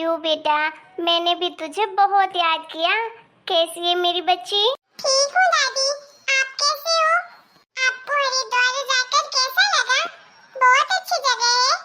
PU बेटा, मैंने भी तुझे बहुत याद किया। कैसी है मेरी बच्ची? ठीक हूँ दादी, आप कैसे हो? आपको हरिद्वार जाकर कैसा लगा? बहुत अच्छी जगह है,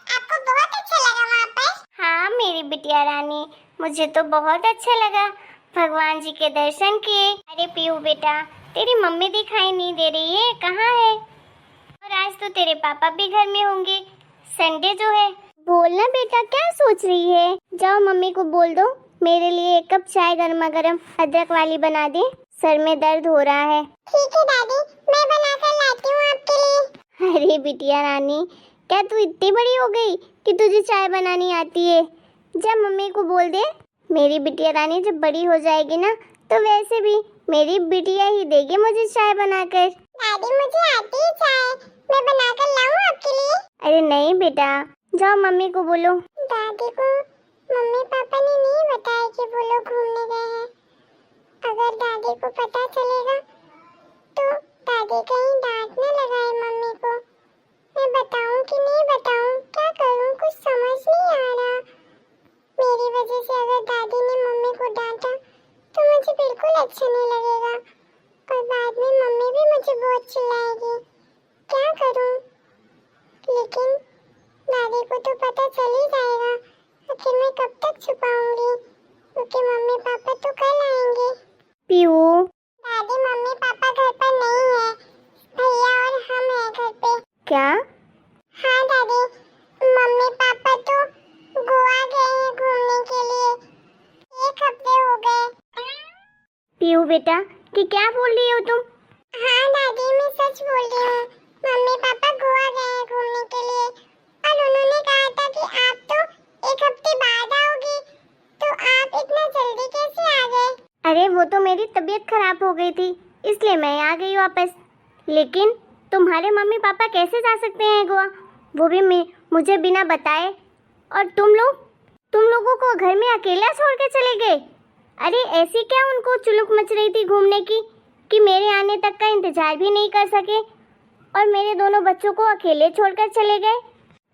आपको बहुत अच्छा लगा वहाँ पर? हाँ मेरी बिटिया रानी, मुझे तो बहुत अच्छा लगा। भगवान जी के दर्शन किए। अरे पीयू बेटा, तेरी मम्मी दिखाई नहीं दे रही है, कहाँ है? और आज तो तेरे पापा भी घर में होंगे, संडे जो है। बोलना बेटा, क्या सोच रही है? जाओ मम्मी को बोल दो मेरे लिए एक कप चाय गर्मा गर्म अदरक वाली बना दे, सर में दर्द हो रहा है। ठीक है दादी, मैं बनाकर लाती हूँ आपके लिए। अरे बिटिया रानी, क्या तू इतनी बड़ी हो गई कि तुझे चाय बनानी आती है? जा मम्मी को बोल दे। मेरी बिटिया रानी जब बड़ी हो जाएगी ना, तो वैसे भी मेरी बिटिया ही देगी मुझे चाय बनाकर। दादी मुझे आती है चाय, मैं बनाकर लाऊं आपके लिए? अरे नहीं बेटा, जाओ मम्मी को बोलो। दादी को मम्मी पापा ने नहीं बताया कि वो लोग घूमने गए हैं। अगर दादी को पता चलेगा तो दादी कहीं डांट न लगाए मम्मी को। मैं बताऊं कि नहीं बताऊं, क्या करूं, कुछ समझ नहीं आ रहा। मेरी वजह से अगर दादी ने मम्मी को डांटा तो मुझे बिल्कुल अच्छा नहीं लगेगा और बाद में मम्मी भी मुझे बहुत चिल्लाएगी। क्या करूं? लेकिन दादी को तो पता चल ही जाएगा, आखिर मैं कब तक छुपाऊंगी, क्योंकि मम्मी पापा तो कल आएंगे। पीयू, दादी मम्मी पापा घर पर नहीं है, भैया और हम हैं घर पे। क्या? हाँ दादी, मम्मी पापा तो गोवा गए हैं घूमने के लिए, 1 हफ्ते हो गए। पीयू बेटा, कि क्या बोल रही हो तुम? हाँ दादी, मैं सच बोल रही हूँ, मम्मी पापा गोवा गए हैं घूमने के लिए और उन्होंने कहा था कि आप तो 1 हफ्ते बाद आओगे, तो आप इतना जल्दी कैसे आ गए? अरे वो तो मेरी तबीयत खराब हो गई थी, इसलिए मैं आ गई वापस। लेकिन तुम्हारे मम्मी पापा कैसे जा सकते हैं गोवा, वो भी मुझे बिना बताए? और तुम लोगों को घर में अकेला छोड़ के चले गए? अरे ऐसी क्या उनको चुलुक मच रही थी घूमने की कि मेरे आने तक का इंतजार भी नहीं कर सके और मेरे दोनों बच्चों को अकेले छोड़कर चले गए?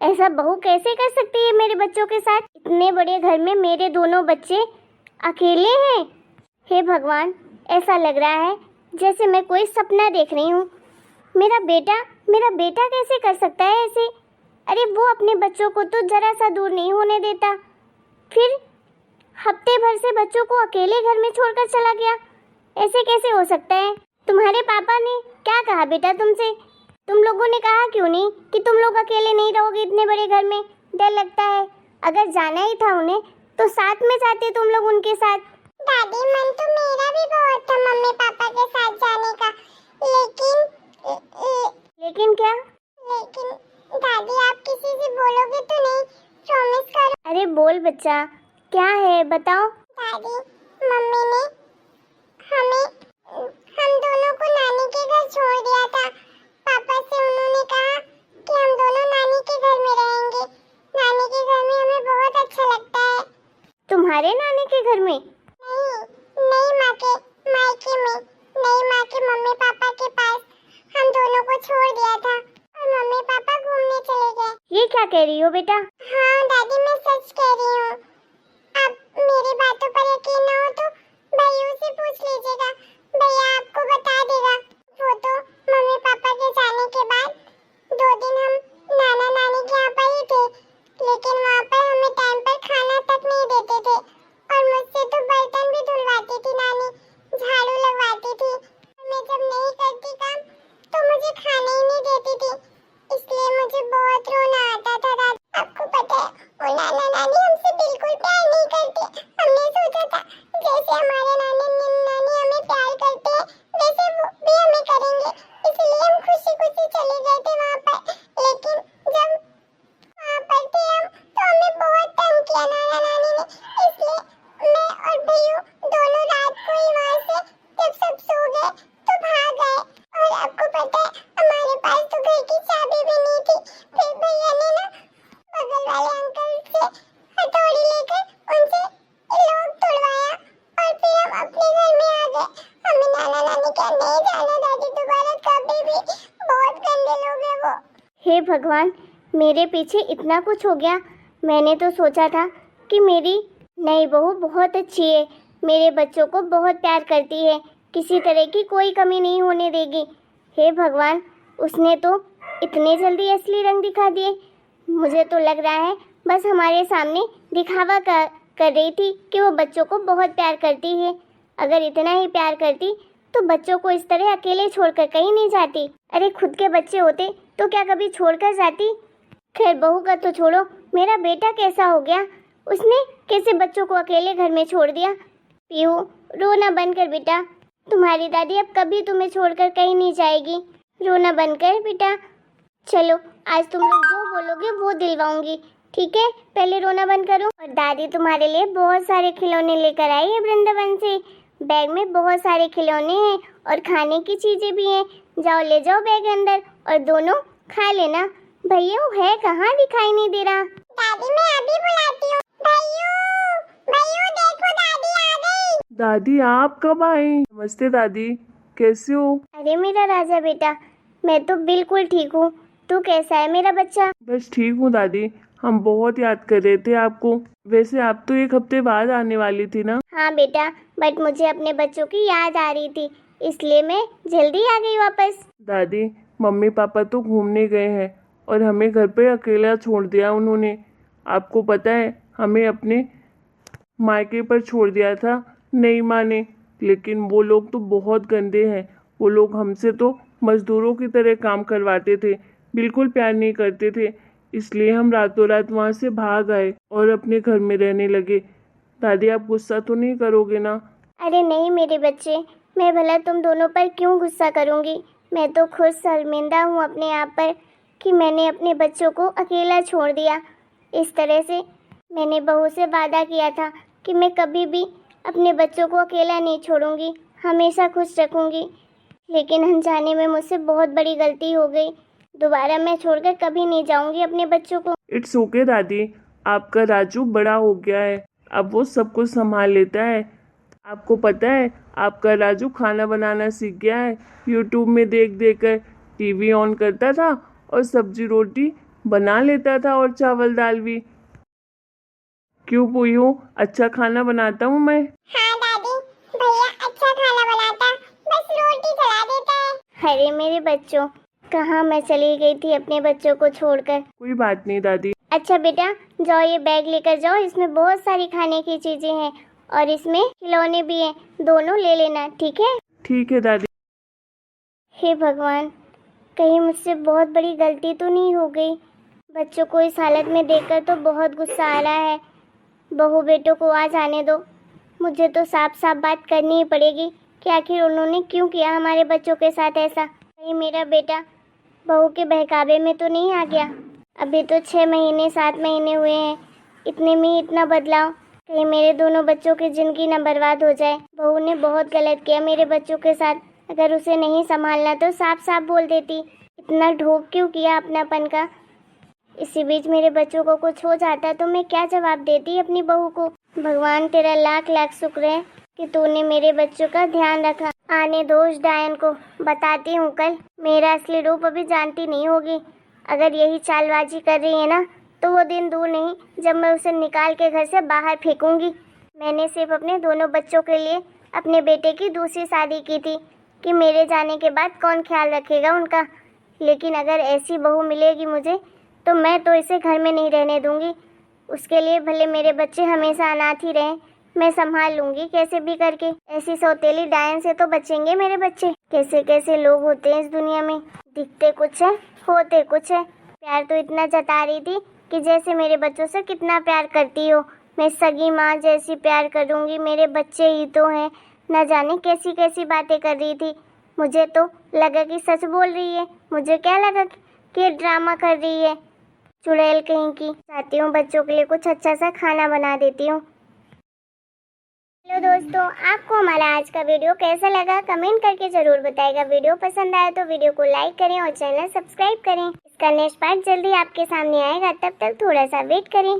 ऐसा बहू कैसे कर सकती है मेरे बच्चों के साथ? इतने बड़े घर में मेरे दोनों बच्चे अकेले हैं। हे भगवान, ऐसा लग रहा है जैसे मैं कोई सपना देख रही हूँ। मेरा बेटा कैसे कर सकता है ऐसे? अरे वो अपने बच्चों को तो जरा सा दूर नहीं होने देता, फिर हफ्ते भर से बच्चों को अकेले घर में छोड़कर चला गया। ऐसे कैसे हो सकता है? तुम्हारे पापा ने क्या कहा बेटा तुमसे? तुम लोगों ने कहा क्यों नहीं कि तुम लोग अकेले नहीं रहोगे इतने बड़े घर में? डर लगता है। अगर जाना ही था उन्हें तो साथ में जाते तुम लोग उनके साथ। दादी मन तो मेरा भी बहुत था मम्मी पापा के साथ जाने का, लेकिन क्या? लेकिन दादी आप किसी से बोलोगे तो नहीं? प्रॉमिस करो। अरे बोल बच्चा, क्या है बताओ। दादी मम्मी ने हम दोनों को नानी के घर छोड़ दिया था। पापा से उन्होंने कहा कि हम दोनों नानी के घर में रहेंगे। नानी के घर में हमें बहुत अच्छा लगता है। तुम्हारे नानी के घर में? नहीं माँ के मायके में, नहीं माँ के मम्मी पापा के पास हम दोनों को छोड़ दिया था और मम्मी पापा घूमने चले गए। ये क्या कह रही हो बेटा? हाँ दादी मैं सच कह रही हूँ। अब मेरी बातों पर यकीन न हो तो भैया से पूछ लीजिएगा, भैया आपको बता देगा। वो तो मम्मी पापा के जाने के बाद 2 दिन हम नाना नानी के यहाँ पर ही थे, लेकिन वहाँ पर हमें टाइम पर खाना तक नहीं देते थे और मुझसे तो बर्तन भी धुलवाती थी नानी, झाड़ू लगवाती थी। मैं जब नहीं करती काम तो मुझे खाने ही नहीं देती थी, इसलिए मुझे बहुत रोना आता था रात। आपको पता है वो नाना नानी हमसे बिल्कुल प्यार नहीं करते। हमने सोचा था जैसे हमारे नानी हमें प्यार करते हैं वैसे वो भी हमें करेंगे, इसलिए हम खुशी खुशी चले गए थे वहाँ पर। लेकिन जब वहाँ पर थे हम तो हमें बहुत तंग किया नाना नानी ने, इसलिए मैं और भैया दोनों रात को ही वहाँ से जब सब सो गए तो भाग गए। और आपको पता है हमारे पास तो घर की चाबी भी नहीं थी। फिर भैया ने ना बगल वाले अंकल से हथौड़ी लेकर उनसे लॉक तोड़वाया और फिर हम अपने घर में आ गए। हमें नाना नानी के नहीं जाना दादी दोबारा कभी भी, बहुत गंदे लोग हैं वो। हे भगवान, मेरे पीछे इतना कुछ हो गया। मैंने तो सोचा था कि मेरी नई बहू बहुत अच्छी है, मेरे बच्चों को बहुत प्यार करती है, किसी तरह की कोई कमी नहीं होने देगी। हे भगवान, उसने तो इतने जल्दी असली रंग दिखा दिए। मुझे तो लग रहा है बस हमारे सामने दिखावा कर रही थी कि वो बच्चों को बहुत प्यार करती है। अगर इतना ही प्यार करती तो बच्चों को इस तरह अकेले छोड़कर कहीं नहीं जाती। अरे खुद के बच्चे होते तो क्या कभी छोड़कर जाती? खैर बहू का तो छोड़ो, मेरा बेटा कैसा हो गया? उसने कैसे बच्चों को अकेले घर में छोड़ दिया? पीहू, रोना बंद कर बेटा, तुम्हारी दादी अब कभी तुम्हें छोड़कर कहीं नहीं जाएगी। रोना बंद कर बेटा। चलो आज तुम लोग जो बोलोगे वो दिलवाऊंगी, ठीक है? पहले रोना बंद करो। और दादी तुम्हारे लिए बहुत सारे खिलौने लेकर आई है वृंदावन से। बैग में बहुत सारे खिलौने हैं और खाने की चीजें भी हैं। जाओ ले जाओ बैग अंदर और दोनों खा लेना। भैया वो है कहाँ, दिखाई नहीं दे रहा। दादी मैं अभी बुलाती हूँ। भैयू भैयू देखो दादी आ गई। दादी आप कब आए? नमस्ते दादी, कैसे हो? अरे मेरा राजा बेटा, मैं तो बिल्कुल ठीक हूँ। तू कैसा है मेरा बच्चा? बस ठीक हूँ दादी, हम बहुत याद कर रहे थे आपको। वैसे आप तो 1 हफ्ते बाद आने वाली थी ना? हाँ बेटा, बट मुझे अपने बच्चों की याद आ रही थी, इसलिए मैं जल्दी आ गई वापस। दादी मम्मी पापा तो घूमने गए हैं और हमें घर पे अकेला छोड़ दिया उन्होंने। आपको पता है हमें अपने मायके पर छोड़ दिया था नई माँ ने। लेकिन वो लोग तो बहुत गंदे हैं। वो लोग हमसे तो मजदूरों की तरह काम करवाते थे, बिल्कुल प्यार नहीं करते थे। इसलिए हम रातों रात वहाँ से भाग आए और अपने घर में रहने लगे। दादी आप गुस्सा तो नहीं करोगे ना? अरे नहीं मेरे बच्चे, मैं भला तुम दोनों पर क्यों गुस्सा करूँगी? मैं तो खुद शर्मिंदा हूँ अपने आप पर कि मैंने अपने बच्चों को अकेला छोड़ दिया। इस तरह से मैंने बहू से वादा किया था कि मैं कभी भी अपने बच्चों को अकेला नहीं छोड़ूंगी, हमेशा खुश रखूंगी। लेकिन अनजाने में मुझसे बहुत बड़ी गलती हो गई। दोबारा मैं छोड़कर कभी नहीं जाऊंगी अपने बच्चों को। इट्स ओके दादी, आपका राजू बड़ा हो गया है, अब वो सब कुछ संभाल लेता है। आपको पता है आपका राजू खाना बनाना सीख गया है। यूट्यूब में देख देख कर टीवी ऑन करता था और सब्जी रोटी बना लेता था और चावल दाल भी। क्यों पुयू, अच्छा खाना बनाता हूँ मैं। हाँ दादी, भैया अच्छा खाना बनाता, बस रोटी चला देता है। अरे मेरे बच्चों, कहाँ मैं चली गई थी अपने बच्चों को छोड़कर। कोई बात नहीं दादी। अच्छा बेटा, जाओ ये बैग लेकर जाओ, इसमें बहुत सारी खाने की चीजें हैं और इसमें खिलौने भी हैं, दोनों ले लेना, ठीक है? ठीक है दादी। हे भगवान, कहीं मुझसे बहुत बड़ी गलती तो नहीं हो गई? बच्चों को इस हालत में देखकर तो बहुत गुस्सा आ रहा है। बहू बेटों को आज आने दो, मुझे तो साफ साफ बात करनी ही पड़ेगी कि आखिर उन्होंने क्यों किया हमारे बच्चों के साथ ऐसा। कहीं मेरा बेटा बहू के बहकावे में तो नहीं आ गया? अभी तो 6 महीने 7 महीने हुए हैं, इतने में ही इतना बदलाव? कहीं मेरे दोनों बच्चों की जिंदगी न बर्बाद हो जाए। बहू ने बहुत गलत किया मेरे बच्चों के साथ, अगर उसे नहीं संभालना तो साफ साफ बोल देती। इतना ढोक क्यों किया अपनापन का? इसी बीच मेरे बच्चों को कुछ हो जाता तो मैं क्या जवाब देती अपनी बहू को? भगवान तेरा लाख लाख शुक्र है कि तूने मेरे बच्चों का ध्यान रखा। आने दो उस डायन को, बताती हूँ कल। मेरा असली रूप अभी जानती नहीं होगी। अगर यही चालबाजी कर रही है ना तो वो दिन दूर नहीं जब मैं उसे निकाल के घर से बाहर फेंकूंगी। मैंने सिर्फ अपने दोनों बच्चों के लिए अपने बेटे की दूसरी शादी की थी कि मेरे जाने के बाद कौन ख्याल रखेगा उनका। लेकिन अगर ऐसी बहू मिलेगी मुझे तो मैं तो इसे घर में नहीं रहने दूंगी। उसके लिए भले मेरे बच्चे हमेशा अनाथ ही रहें, मैं संभाल लूंगी कैसे भी करके। ऐसी सौतेली डायन से तो बचेंगे मेरे बच्चे। कैसे कैसे लोग होते हैं इस दुनिया में, दिखते कुछ है होते कुछ है। प्यार तो इतना जता रही थी कि जैसे मेरे बच्चों से कितना प्यार करती हो, मैं सगी माँ जैसी प्यार करूंगी, मेरे बच्चे ही तो हैं। न जाने कैसी कैसी बातें कर रही थी। मुझे तो लगा कि सच बोल रही है, मुझे क्या लगा कि ड्रामा कर रही है। चुड़ैल कहीं की। चाहती हूँ बच्चों के लिए कुछ अच्छा सा खाना बना देती हूँ। हेलो दोस्तों, आपको हमारा आज का वीडियो कैसा लगा कमेंट करके जरूर बताएगा। वीडियो पसंद आया तो वीडियो को लाइक करें और चैनल सब्सक्राइब करें। इसका नेक्स्ट पार्ट जल्दी आपके सामने आएगा, तब तक थोड़ा सा वेट करें।